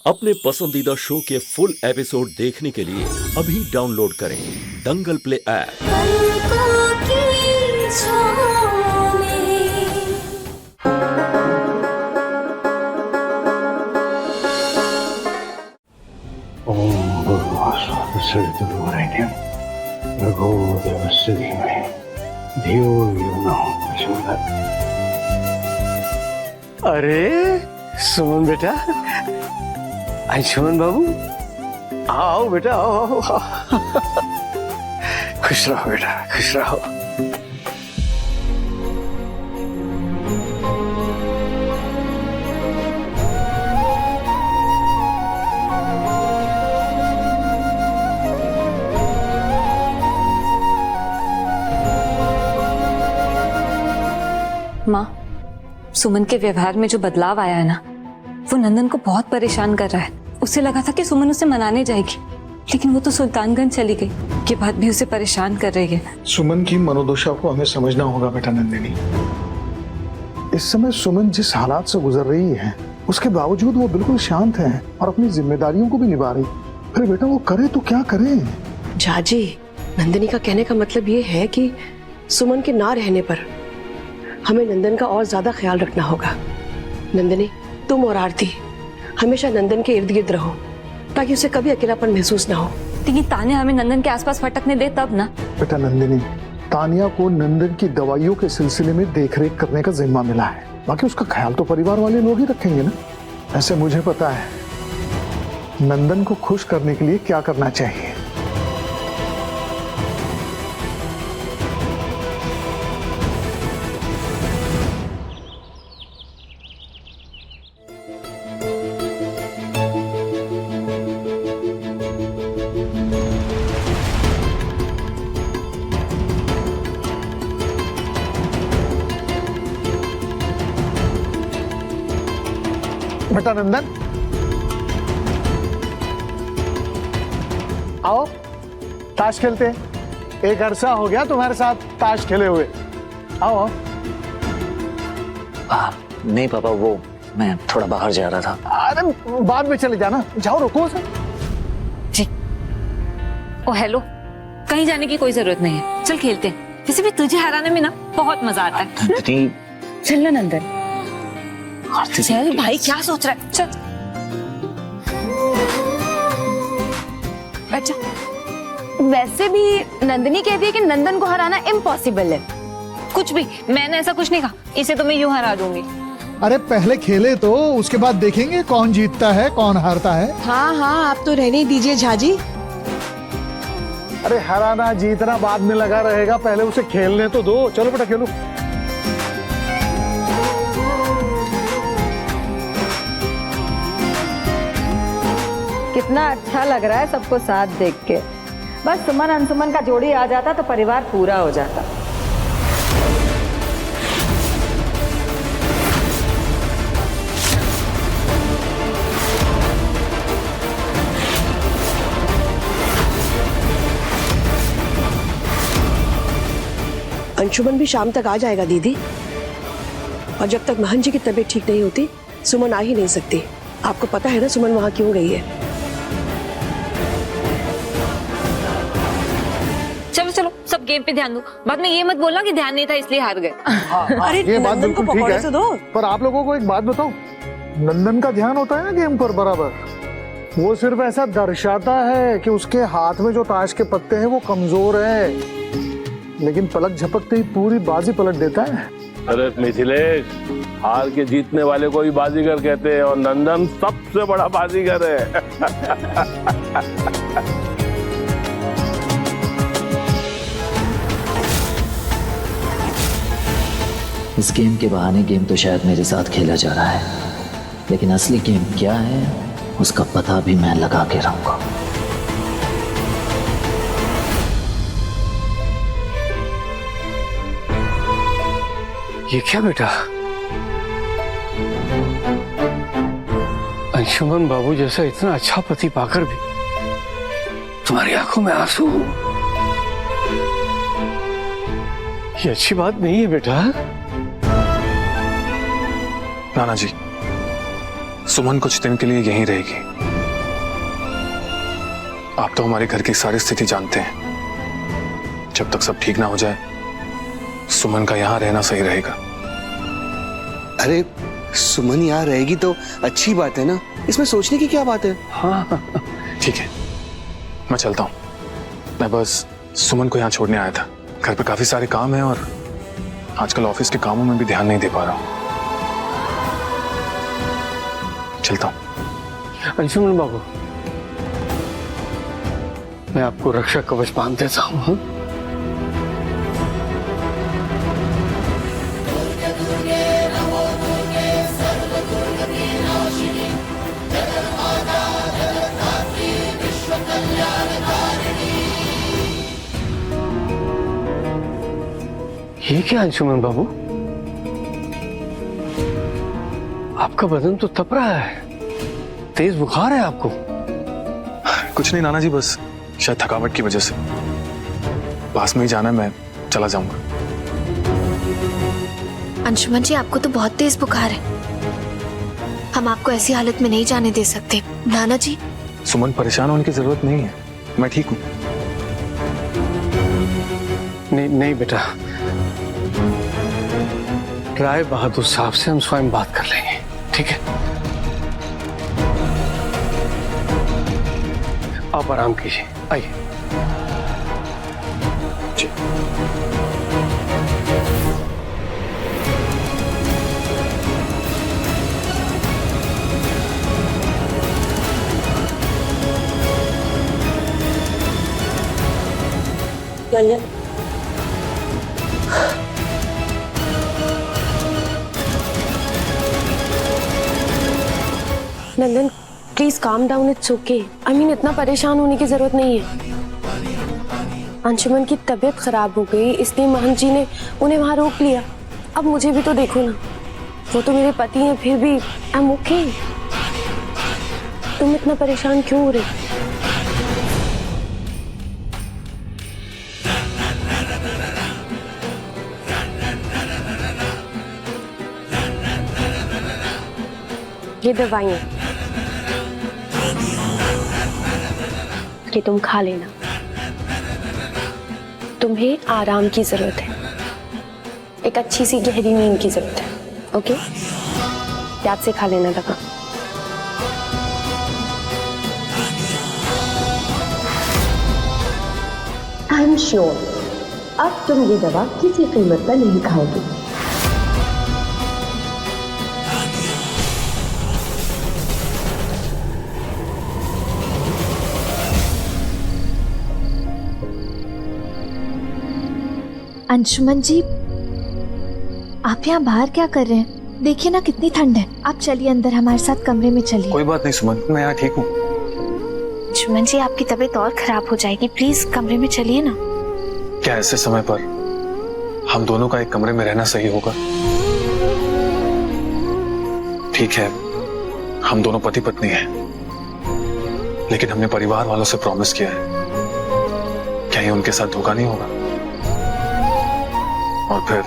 अपने पसंदीदा शो के फुल एपिसोड देखने के लिए अभी डाउनलोड करें दंगल प्ले ऐप। पलकों की छाँव में ओम भूर्भुवः स्वः भगो देवस्य धीमहि धियो यो नः प्रचोदयात्। अरे सुमन बेटा, अंशुमन बाबू, आओ बेटा, आओ आओ। खुश रहो बेटा, खुश रहो। माँ, सुमन के व्यवहार में जो बदलाव आया है ना, वो नंदन को बहुत परेशान कर रहा है। उसे लगा था कि सुमन उसे मनाने जाएगी, लेकिन वो तो सुल्तानगंज चली गई। ये बात भी उसे परेशान कर रही है। सुमन की मनोदशा को हमें समझना होगा बेटा नंदिनी। इस समय सुमन जिस हालात से गुजर रही है, उसके बावजूद वो बिल्कुल शांत है और अपनी जिम्मेदारियों को भी निभा रही। फिर बेटा वो करे तो क्या करे? जाजी, नंदिनी का कहने का मतलब ये है कि सुमन के ना रहने पर हमें नंदन का और ज्यादा ख्याल रखना होगा। नंदिनी, तुम और आरती हमेशा नंदन के इर्द गिर्द रहो ताकि उसे कभी अकेलापन महसूस ना हो। लेकिन तान्या हमें नंदन के आसपास भटकने दे तब ना। बेटा नंदिनी, तानिया को नंदन की दवाइयों के सिलसिले में देखरेख करने का जिम्मा मिला है, बाकी उसका ख्याल तो परिवार वाले लोग ही रखेंगे ना। ऐसे मुझे पता है नंदन को खुश करने के लिए क्या करना चाहिए। बेटा नंदन, आओ ताश खेलते हैं। एक अरसा हो गया तुम्हारे साथ ताश खेले हुए। आओ आओ। नहीं पापा, वो मैं थोड़ा बाहर जा रहा था। अरे बाद में चले जाना, जाओ रुको सर। जी। ओ हेलो, कहीं जाने की कोई जरूरत नहीं है, चल खेलते हैं। वैसे भी तुझे हराने में ना बहुत मजा आता है। नंदिनी, चल ना नंदन। चल भाई, क्या सोच रहा है? चल बैठ जा। वैसे भी नंदिनी कहती है कि नंदन को हराना इम्पॉसिबल है। कुछ भी, मैंने ऐसा कुछ नहीं कहा। इसे तो मैं यूं हरा दूंगी। अरे पहले खेले तो उसके बाद देखेंगे कौन जीतता है कौन हारता है। हाँ हाँ, आप तो रहने ही दीजिए झाजी। अरे हराना जीतना बाद में लगा रहेगा, पहले उसे खेलने तो दो। चलो बेटा खेलो। कितना अच्छा लग रहा है सबको साथ देख के। बस सुमन अनसुमन का जोड़ी आ जाता तो परिवार पूरा हो जाता। अंशुमन भी शाम तक आ जाएगा दीदी, और जब तक महन जी की तबीयत ठीक नहीं होती सुमन आ ही नहीं सकती। आपको पता है ना सुमन वहां क्यों गई है। चलो चलो, सब गेम पे ध्यान दो। बाद में ये मत बोलना कि ध्यान नहीं था इसलिए हार गए। अरे ये बात नंदन को बिल्कुल ठीक पकौड़े है, से दो। पर आप लोगों को एक बात बताओ, नंदन का ध्यान होता है ना गेम पर बराबर। वो सिर्फ ऐसा दर्शाता है कि उसके हाथ में जो ताश के पत्ते हैं वो कमजोर है, लेकिन पलक झपकते ही पूरी बाजी पलट देता है। अरे मिथिलेश, हार के जीतने वाले को ही बाजीगर कहते हैं और नंदन सबसे बड़ा बाजीगर है। इस गेम के बहाने गेम तो शायद मेरे साथ खेला जा रहा है, लेकिन असली गेम क्या है उसका पता भी मैं लगा के रहूंगा। ये क्या बेटा? अंशुमन बाबू जैसा इतना अच्छा पति पाकर भी तुम्हारी आंखों में आंसू। ये अच्छी बात नहीं है बेटा। नाना जी, सुमन कुछ दिन के लिए यहीं रहेगी। आप तो हमारे घर की सारी स्थिति जानते हैं। जब तक सब ठीक ना हो जाए, सुमन का यहाँ रहना सही रहेगा। अरे सुमन यहाँ रहेगी तो अच्छी बात है ना, इसमें सोचने की क्या बात है। हाँ ठीक है, मैं चलता हूँ। मैं बस सुमन को यहाँ छोड़ने आया था। घर पे काफी सारे काम हैं और आजकल ऑफिस के कामों में भी ध्यान नहीं दे पा रहा हूँ। चलता हूँ। अंशुमन बाबू, मैं आपको रक्षा कवच बांध देता हूँ। हाँ? ये क्या अंशुमन बाबू, आपका बदन तो तप रहा है, तेज बुखार है आपको। कुछ नहीं नाना जी, बस शायद थकावट की वजह से। पास में ही जाना है, मैं चला जाऊंगा। अंशुमन जी, आपको तो बहुत तेज बुखार है, हम आपको ऐसी हालत में नहीं जाने दे सकते। नाना जी। सुमन, परेशान होने की जरूरत नहीं है, मैं ठीक हूँ। नहीं नहीं बेटा, राय बहादुर साहब से हम स्वयं बात कर लेंगे, ठीक है? आप आराम कीजिए, आइए। जी। Nandan, please calm down, it's okay. I mean, इतना परेशान होने की जरूरत नहीं है। अंशुमन की तबीयत खराब हो गई, इसलिए महंत जी ने उन्हें वहां रोक लिया। अब मुझे भी तो देखो ना, वो तो मेरे पति हैं, फिर भी आई एम ओके। तुम इतना परेशान क्यों हो रहे? ये दवाइयाँ, ये तुम खा लेना। तुम्हें आराम की जरूरत है, एक अच्छी सी गहरी नींद की जरूरत है। ओके, याद से खा लेना दवा। आई एम श्योर अब तुम ये दवा किसी कीमत पर नहीं खाओगे। अंशुमन जी, आप यहाँ बाहर क्या कर रहे हैं? देखिए ना कितनी ठंड है। आप चलिए अंदर, हमारे साथ कमरे में चलिए। कोई बात नहीं सुमन, मैं यहाँ ठीक हूँ। अंशुमन जी, आपकी तबीयत और खराब हो जाएगी, प्लीज कमरे में चलिए ना। क्या ऐसे समय पर हम दोनों का एक कमरे में रहना सही होगा? ठीक है, हम दोनों पति पत्नी हैं, लेकिन हमने परिवार वालों से प्रॉमिस किया है। क्या ये उनके साथ धोखा नहीं होगा? और फिर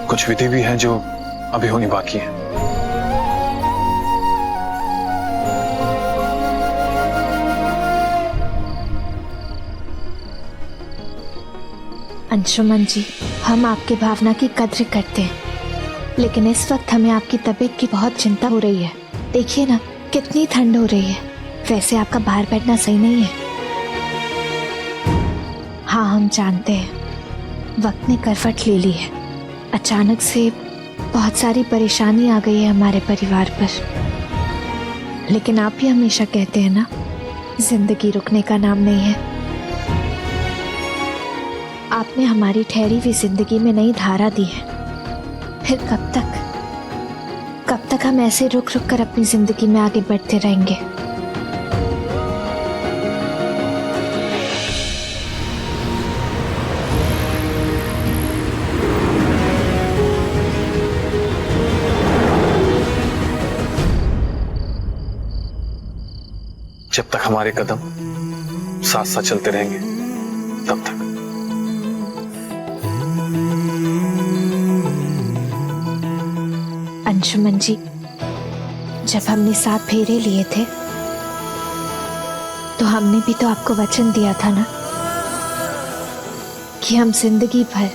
कुछ विधि भी हैं जो अभी होनी बाकी है। अंशुमन जी, हम आपकी भावना की कद्र करते हैं, लेकिन इस वक्त हमें आपकी तबीयत की बहुत चिंता हो रही है। देखिए ना कितनी ठंड हो रही है। वैसे आपका बाहर बैठना सही नहीं है। हाँ, हम जानते हैं वक्त ने करवट ले ली है। अचानक से बहुत सारी परेशानी आ गई है हमारे परिवार पर, लेकिन आप भी हमेशा कहते हैं ना, जिंदगी रुकने का नाम नहीं है। आपने हमारी ठहरी हुई जिंदगी में नई धारा दी है। फिर कब तक हम ऐसे रुक रुक कर अपनी जिंदगी में आगे बढ़ते रहेंगे? जब तक हमारे कदम साथ साथ चलते रहेंगे तब तक। अंशुमन जी, जब हमने 7 फेरे लिए थे तो हमने भी तो आपको वचन दिया था ना कि हम जिंदगी भर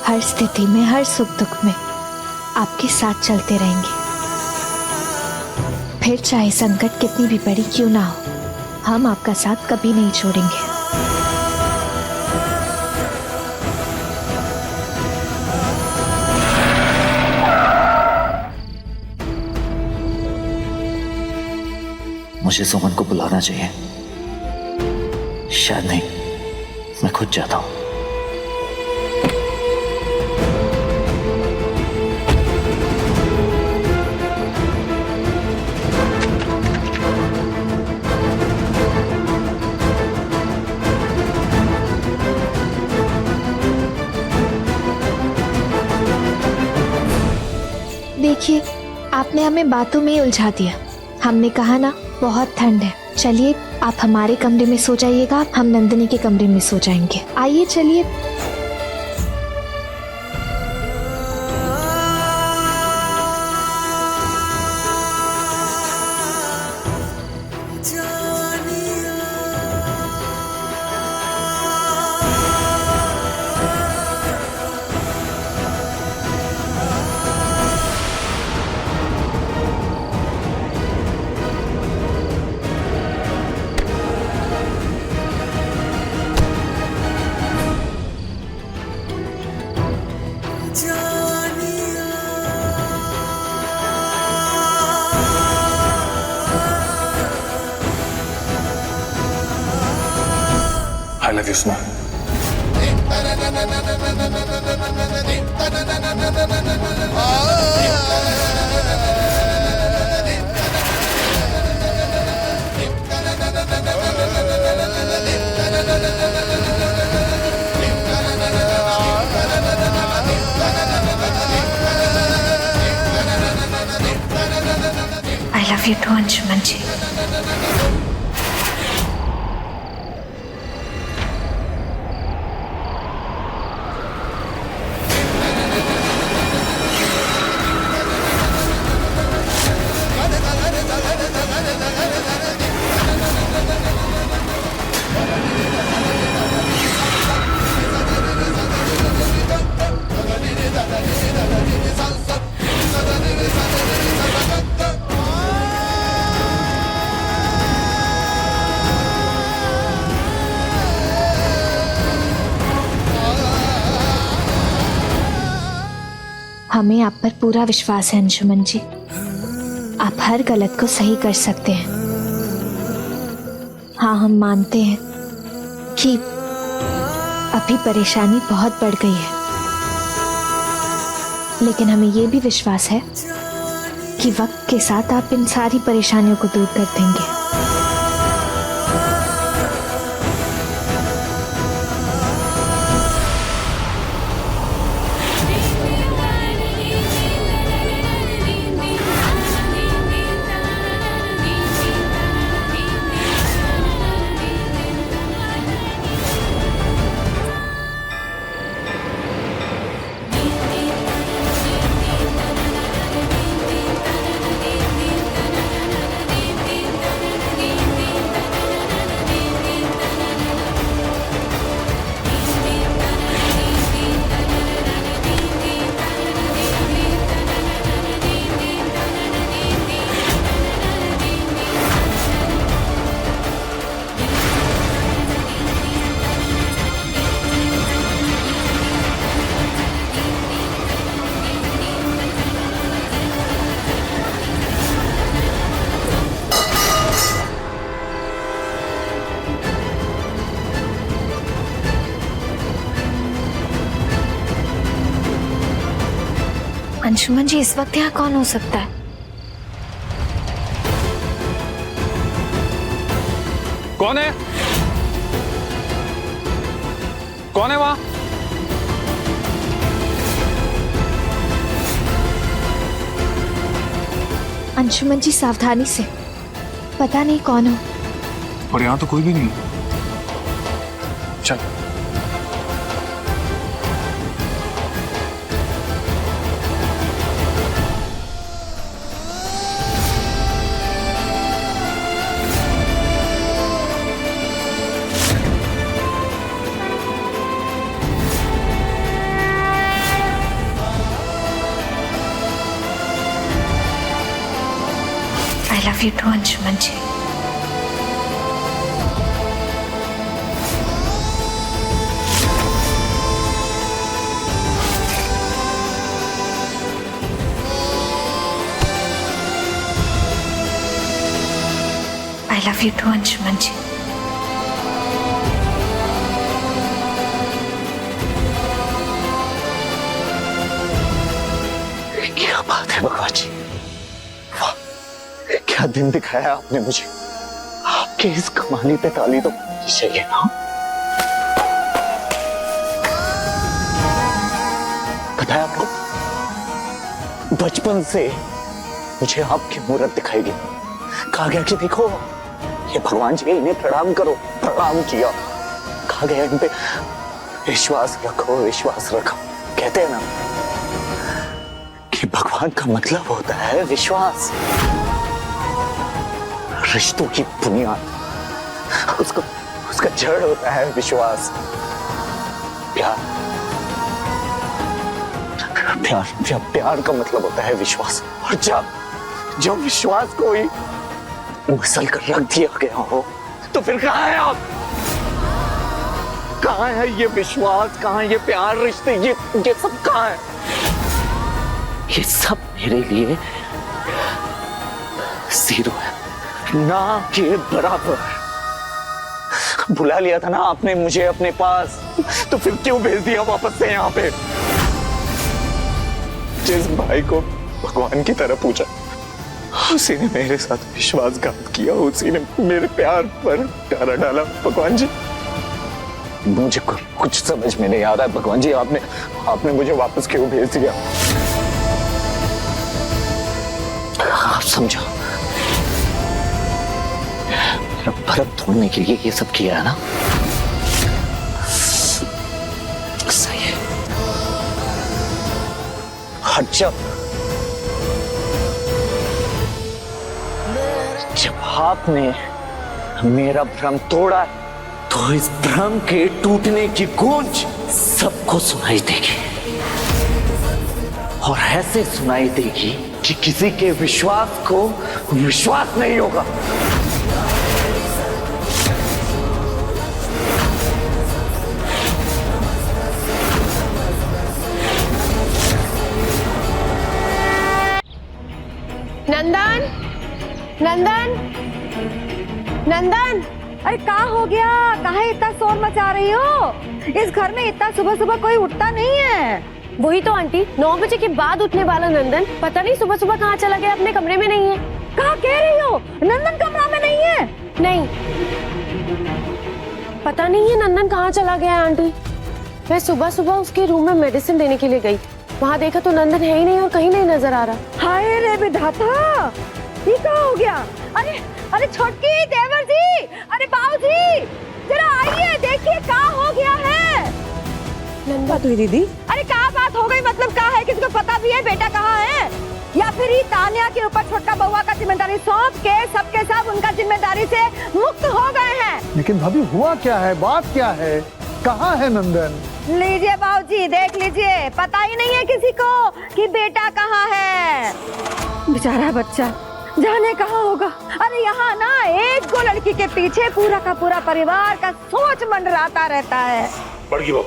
हर स्थिति में, हर सुख दुख में आपके साथ चलते रहेंगे। फिर चाहे संकट कितनी भी बड़ी क्यों ना हो, हम आपका साथ कभी नहीं छोड़ेंगे। मुझे सुमन को बुलाना चाहिए। शायद नहीं, मैं खुद जाता हूं। देखिए, आपने हमें बातों में ही उलझा दिया। हमने कहा ना बहुत ठंड है, चलिए आप हमारे कमरे में सो जाइएगा, हम नंदिनी के कमरे में सो जाएंगे। आइए चलिए। I love you, Suman. I love you too, Anshuman जी। हमें आप पर पूरा विश्वास है अंशुमन जी। आप हर गलत को सही कर सकते हैं। हाँ, हम मानते हैं कि अभी परेशानी बहुत बढ़ गई है, लेकिन हमें ये भी विश्वास है कि वक्त के साथ आप इन सारी परेशानियों को दूर कर देंगे। अंशुमन जी, इस वक्त यहाँ कौन हो सकता है? कौन है? कौन है वहां? अंशुमन जी, सावधानी से, पता नहीं कौन हो। और यहाँ तो कोई भी नहीं। चल। You too Anshuman ji. I love you too, Anshuman ji. क्या बात है भगवान जी, वाह, क्या दिन दिखाया आपने मुझे। आपके इस कमाली पे ताली तो चाहिए ना। पता है आपको, बचपन से मुझे आपकी मूर्त दिखाई दी। कहा गया कि देखो ये भगवान जी, इन्हें प्रणाम करो। प्रणाम किया। कहा गया इन पे विश्वास रखो, विश्वास रखो। कहते हैं ना कि भगवान का मतलब होता है विश्वास। रिश्तों की बुनियाद, उसका जड़ होता है विश्वास। प्यार प्यार प्यार प्यार का मतलब होता है विश्वास। और जब विश्वास को ही मसल कर रख दिया गया हो तो फिर कहाँ है आप? कहाँ है ये विश्वास? कहाँ ये प्यार, रिश्ते, ये सब कहाँ है? ये सब मेरे लिए जीरो है, ना के बराबर। बुला लिया था ना आपने मुझे अपने पास, तो फिर क्यों भेज दिया वापस से यहाँ पे? जिस भाई को भगवान की तरह पूजा, उसी ने मेरे साथ विश्वासघात किया, उसी ने मेरे प्यार पर डाला डाला। भगवान जी, मुझे कुछ समझ में नहीं आ रहा है। भगवान जी, आपने मुझे वापस क्यों भेज दिया? आप समझो, मेरा भरत तोड़ने के लिए ये सब किया है ना? सही है। और जब आपने मेरा भ्रम तोड़ा तो इस भ्रम के टूटने की गूंज सबको सुनाई देगी, और ऐसे सुनाई देगी कि किसी के विश्वास को विश्वास नहीं होगा। नंदन, नंदन, नंदन, अरे क्या हो गया? काहे इतना शोर मचा रही हो? इस घर में इतना सुबह सुबह कोई उठता नहीं है। वही तो आंटी, 9 बजे के बाद उठने वाला नंदन पता नहीं सुबह सुबह कहाँ चला गया, अपने कमरे में नहीं है। कहाँ कह रही हो? नंदन कमरा में नहीं है? नहीं, पता नहीं है नंदन कहाँ चला गया आंटी। मैं सुबह सुबह उसके रूम में मेडिसिन देने के लिए गई, वहाँ देखा तो नंदन है ही नहीं और कहीं नहीं नजर आ रहा। हाय रे विधाता, ये क्या हो गया? अरे अरे छोटकी, देवर जी, अरे बाबूजी, जरा आइए, देखिए क्या हो गया है। नंदन हुई दीदी? अरे क्या बात हो गई? मतलब क्या है? किसको पता भी है बेटा कहाँ है? या फिर ये तानिया के ऊपर छोटका बउआ का जिम्मेदारी सौंप के सबके सब उनका जिम्मेदारी से मुक्त हो गए हैं? लेकिन भाभी हुआ क्या है? बात क्या है? कहाँ है नंदन? लीजिए बाबूजी, देख लीजिए, पता ही नहीं है किसी को कि बेटा कहाँ है। बेचारा बच्चा जाने कहाँ होगा। अरे यहाँ ना एक को लड़की के पीछे पूरा का पूरा परिवार का सोच मंडराता रहता है। बड़की बहू,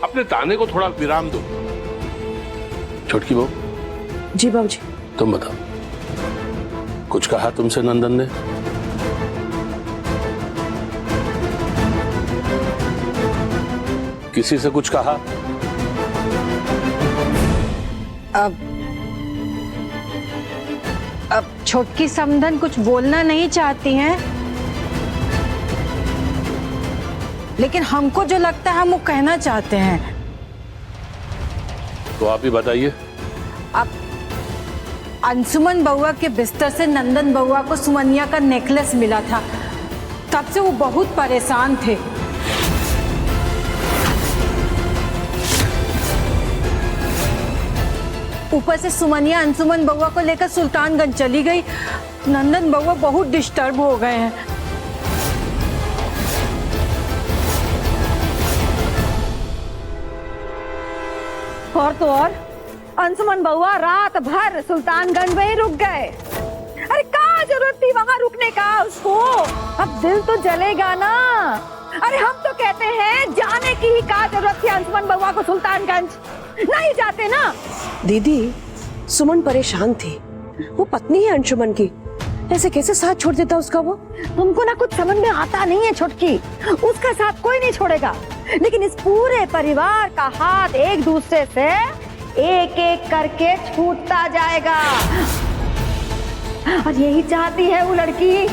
अपने ताने को थोड़ा विराम दो। छोटकी बहू। जी बाबूजी। तुम बताओ, कुछ कहा तुमसे नंदन ने? किसी से कुछ कहा? अब छोटकी समधन कुछ बोलना नहीं चाहती हैं, लेकिन हमको जो लगता है हम वो कहना चाहते हैं। तो आप ही बताइए। अब अंशुमन बउआ के बिस्तर से नंदन बउआ को सुमनिया का नेकलेस मिला था, तब से वो बहुत परेशान थे। ऊपर से सुमनिया अंशुमन बउआ को लेकर सुल्तानगंज चली गई। नंदन बउआ बहुत डिस्टर्ब हो गए हैं। और तो और अंशुमन बउआ रात भर सुल्तानगंज में ही रुक गए। अरे कहाँ जरूरत थी वहाँ रुकने का उसको? अब दिल तो जलेगा ना। अरे हम तो कहते हैं जाने की ही क्या जरूरत थी अंशुमन बउआ को सुल्तानगंज, नहीं जाते ना। दीदी, सुमन परेशान थी, वो पत्नी है अंशुमन की, ऐसे कैसे साथ छोड़ देता उसका वो? तुमको ना कुछ समझ में आता नहीं है छोटकी, उसका साथ कोई नहीं छोड़ेगा, लेकिन इस पूरे परिवार का हाथ एक दूसरे से एक एक करके छूटता जाएगा, और यही चाहती है वो लड़की।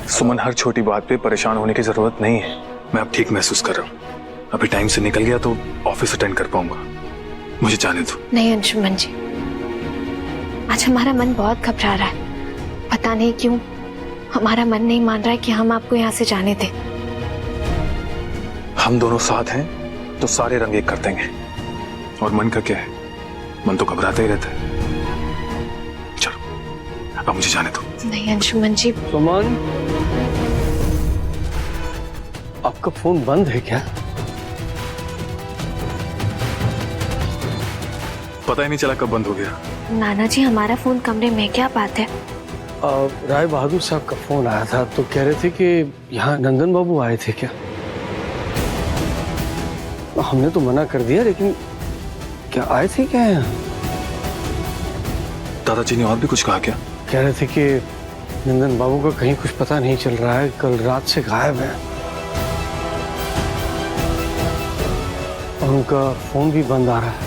सुमन, हर छोटी बात पे परेशान होने की जरूरत नहीं है। मैं अब ठीक महसूस कर रहा हूँ। अभी टाइम से निकल गया तो ऑफिस अटेंड कर पाऊंगा। मुझे जाने दो। नहीं अंशुमन जी, आज हमारा मन बहुत घबरा रहा है। पता नहीं क्यों हमारा मन नहीं मान रहा है कि हम आपको यहाँ से जाने दें। हम दोनों साथ हैं तो सारे रंग एक कर देंगे। और मन का क्या है, मन तो घबराता ही रहता है। चलो अब मुझे जाने दो। नहीं अंशुमन जी। सुमन, आपका फोन बंद है क्या? पता ही नहीं चला कब बंद हो गया। नाना जी, हमारा फोन कमरे में, क्या बात है? राय बहादुर साहब का फोन आया था, तो कह रहे थे कि यहाँ नंदन बाबू आए थे क्या? हमने तो मना कर दिया, लेकिन क्या आए थे क्या यहाँ? दादाजी ने और भी कुछ कहा क्या? कह रहे थे कि नंदन बाबू का कहीं कुछ पता नहीं चल रहा है, कल रात से गायब है और उनका फोन भी बंद आ रहा है।